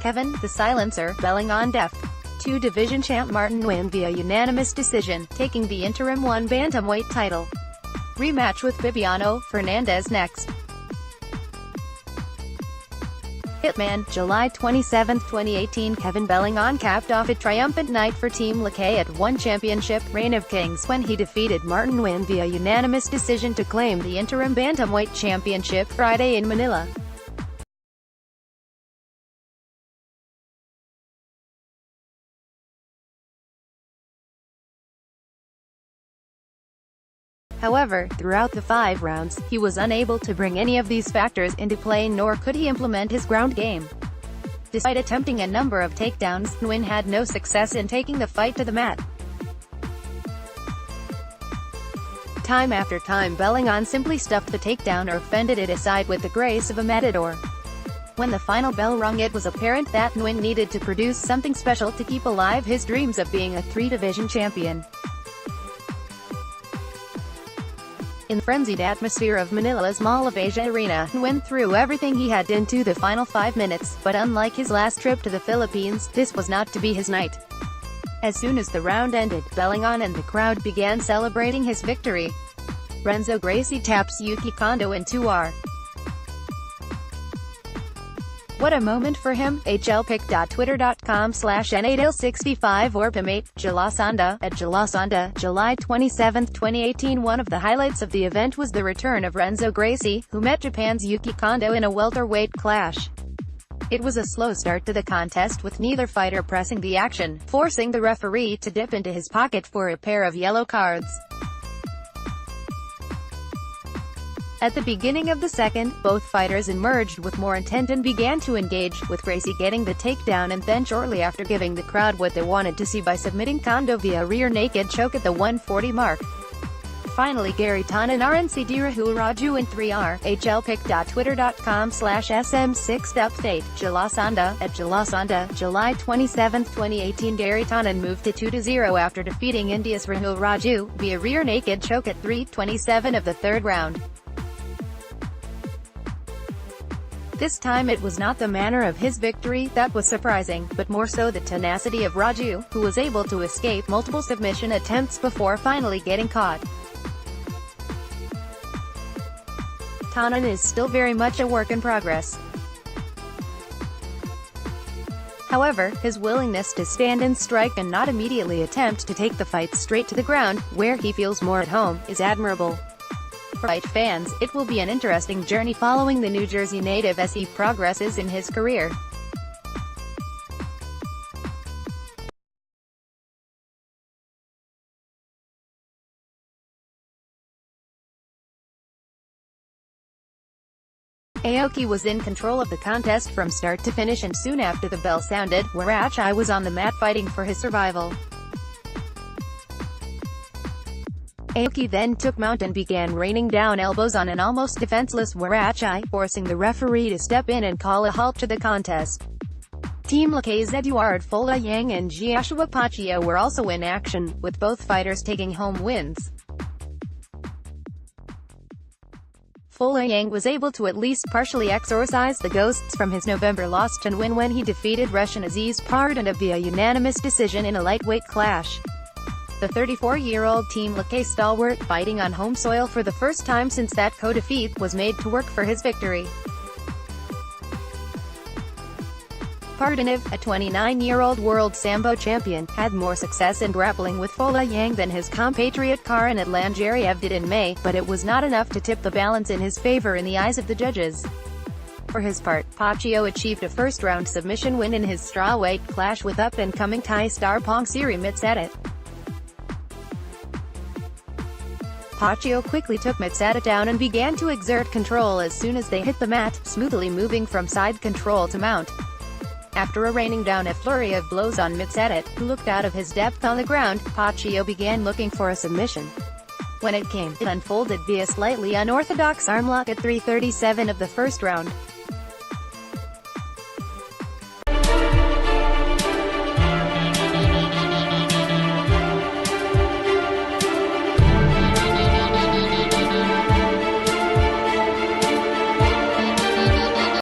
Kevin, the Silencer, belling on deaf. 2 division champ Martin win via unanimous decision, taking the interim 1 bantamweight title. Rematch with Bibiano Fernandez next. Hitman, July 27, 2018. Kevin Bellingham capped off a triumphant night for Team Lakay at One Championship, Reign of Kings, when he defeated Martin Nguyen via unanimous decision to claim the interim bantamweight championship Friday in Manila. However, throughout the 5 rounds, he was unable to bring any of these factors into play, nor could he implement his ground game. Despite attempting a number of takedowns, Nguyen had no success in taking the fight to the mat. Time after time, Bellingham simply stuffed the takedown or fended it aside with the grace of a matador. When the final bell rung, it was apparent that Nguyen needed to produce something special to keep alive his dreams of being a 3-division champion. In the frenzied atmosphere of Manila's Mall of Asia Arena, Nguyen threw everything he had into the final 5 minutes, but unlike his last trip to the Philippines, this was not to be his night. As soon as the round ended, Bellingham and the crowd began celebrating his victory. Renzo Gracie taps Yuki Kondo in 2R. What a moment for him. hlpic.twitter.com/n8l65 or Pimate, Jalasanda, at Jalasanda, July 27, 2018. One of the highlights of the event was the return of Renzo Gracie, who met Japan's Yuki Kondo in a welterweight clash. It was a slow start to the contest, with neither fighter pressing the action, forcing the referee to dip into his pocket for a pair of yellow cards. At the beginning of the second, both fighters emerged with more intent and began to engage, with Gracie getting the takedown and then shortly after giving the crowd what they wanted to see by submitting Kondo via rear naked choke at the 140 mark. Finally, Gary Tonin RNCD Rahul Raju in 3R. hlpic.twitter.com/sm6update, Jalasanda, at Jalasanda, July 27, 2018. Gary Tonin moved to 2-0 after defeating India's Rahul Raju via rear naked choke at 3:27 of the 3rd round. This time it was not the manner of his victory that was surprising, but more so the tenacity of Raju, who was able to escape multiple submission attempts before finally getting caught. Tonin is still very much a work in progress. However, his willingness to stand and strike and not immediately attempt to take the fight straight to the ground, where he feels more at home, is admirable. For fight fans, it will be an interesting journey following the New Jersey native as he progresses in his career. Aoki was in control of the contest from start to finish, and soon after the bell sounded, Warachi was on the mat fighting for his survival. Aoki then took mount and began raining down elbows on an almost defenseless Warachi, forcing the referee to step in and call a halt to the contest. Team Lakay's Eduard Folayang and Joshua Pacquiao were also in action, with both fighters taking home wins. Folayang was able to at least partially exorcise the ghosts from his November loss to Nguyen when he defeated Russian Aziz Pardonov via unanimous decision in a lightweight clash. The 34-year-old Team Lakay stalwart, fighting on home soil for the first time since that co-defeat, was made to work for his victory. Pardonov, a 29-year-old world Sambo champion, had more success in grappling with Folayang than his compatriot Karan Atlangeriev did in May, but it was not enough to tip the balance in his favor in the eyes of the judges. For his part, Pacquiao achieved a first-round submission win in his strawweight clash with up-and-coming Thai star Pongsiri Mitsadet. Pacquiao quickly took Mitsadet down and began to exert control as soon as they hit the mat, smoothly moving from side control to mount. After raining down a flurry of blows on Mitsadet, who looked out of his depth on the ground, Pacquiao began looking for a submission. When it came, it unfolded via slightly unorthodox armlock at 3:37 of the 1st round.